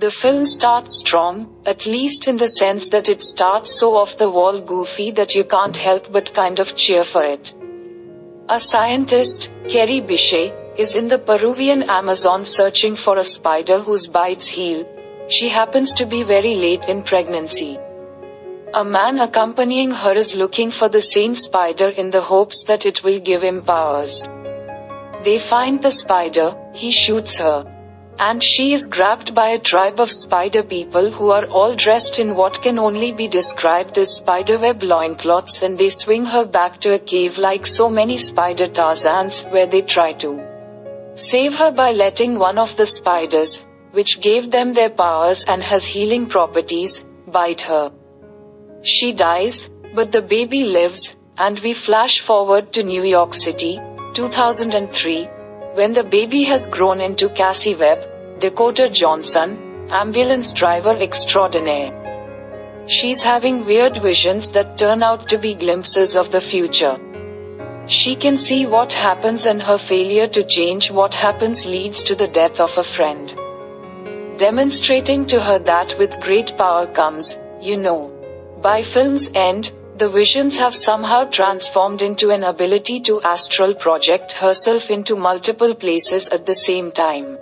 The film starts strong, at least in the sense that it starts so off-the-wall goofy that you can't help but kind of cheer for it. A scientist, Carrie Bichet, is in the Peruvian Amazon searching for a spider whose bites heal. She happens to be very late in pregnancy. A man accompanying her is looking for the same spider in the hopes that it will give him powers. They find the spider, he shoots her. And she is grabbed by a tribe of spider people who are all dressed in what can only be described as spiderweb loincloths, and they swing her back to a cave like so many spider Tarzans, where they try to save her by letting one of the spiders, which gave them their powers and has healing properties, bite her. She dies, but the baby lives, and we flash forward to New York City, 2003, when the baby has grown into Cassie Webb, Dakota Johnson, ambulance driver extraordinaire. She's having weird visions that turn out to be glimpses of the future. She can see what happens, and her failure to change what happens leads to the death of a friend, demonstrating to her that with great power comes, By film's end, the visions have somehow transformed into an ability to astral project herself into multiple places at the same time.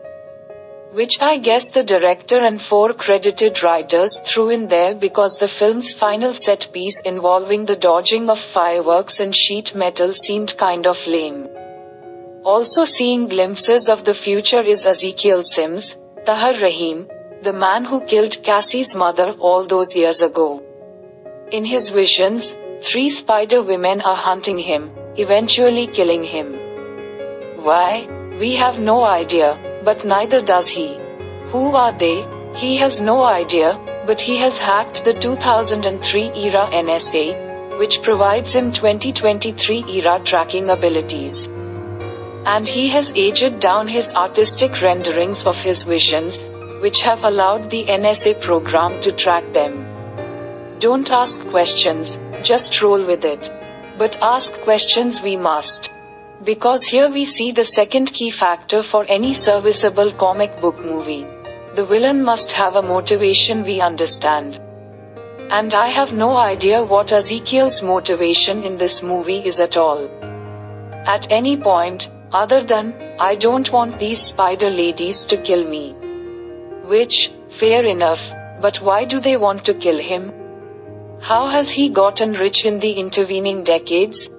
Which I guess the director and 4 credited writers threw in there because the film's final set piece involving the dodging of fireworks and sheet metal seemed kind of lame. Also seeing glimpses of the future is Ezekiel Sims, Tahar Rahim, the man who killed Cassie's mother all those years ago. In his visions, 3 spider women are hunting him, eventually killing him. Why? We have no idea, but neither does he. Who are they? He has no idea, but he has hacked the 2003 era NSA, which provides him 2023 era tracking abilities. And he has aged down his artistic renderings of his visions, which have allowed the NSA program to track them. Don't ask questions, just roll with it. But ask questions we must. Because here we see the second key factor for any serviceable comic book movie. The villain must have a motivation we understand. And I have no idea what Ezekiel's motivation in this movie is at all. At any point, other than, I don't want these spider ladies to kill me. Which, fair enough, but why do they want to kill him? How has he gotten rich in the intervening decades?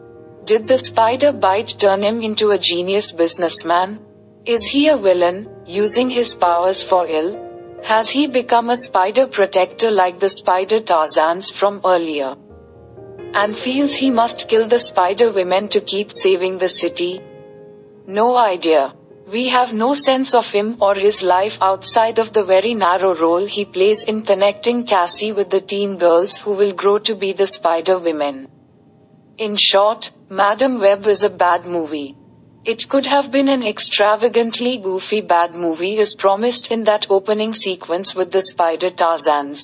Did the spider bite turn him into a genius businessman? Is he a villain, using his powers for ill? Has he become a spider protector like the spider Tarzans from earlier? And feels he must kill the spider women to keep saving the city? No idea. We have no sense of him or his life outside of the very narrow role he plays in connecting Cassie with the teen girls who will grow to be the spider women. In short, Madam Web is a bad movie. It could have been an extravagantly goofy bad movie as promised in that opening sequence with the spider Tarzans.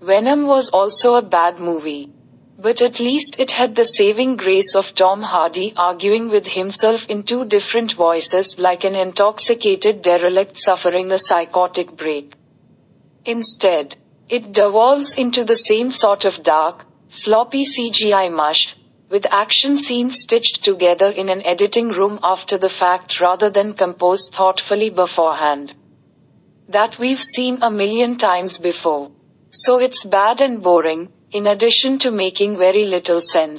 Venom was also a bad movie. But at least it had the saving grace of Tom Hardy arguing with himself in 2 different voices like an intoxicated derelict suffering a psychotic break. Instead, it devolves into the same sort of dark, sloppy CGI mush, with action scenes stitched together in an editing room after the fact rather than composed thoughtfully beforehand. That we've seen a million times before. So it's bad and boring, in addition to making very little sense.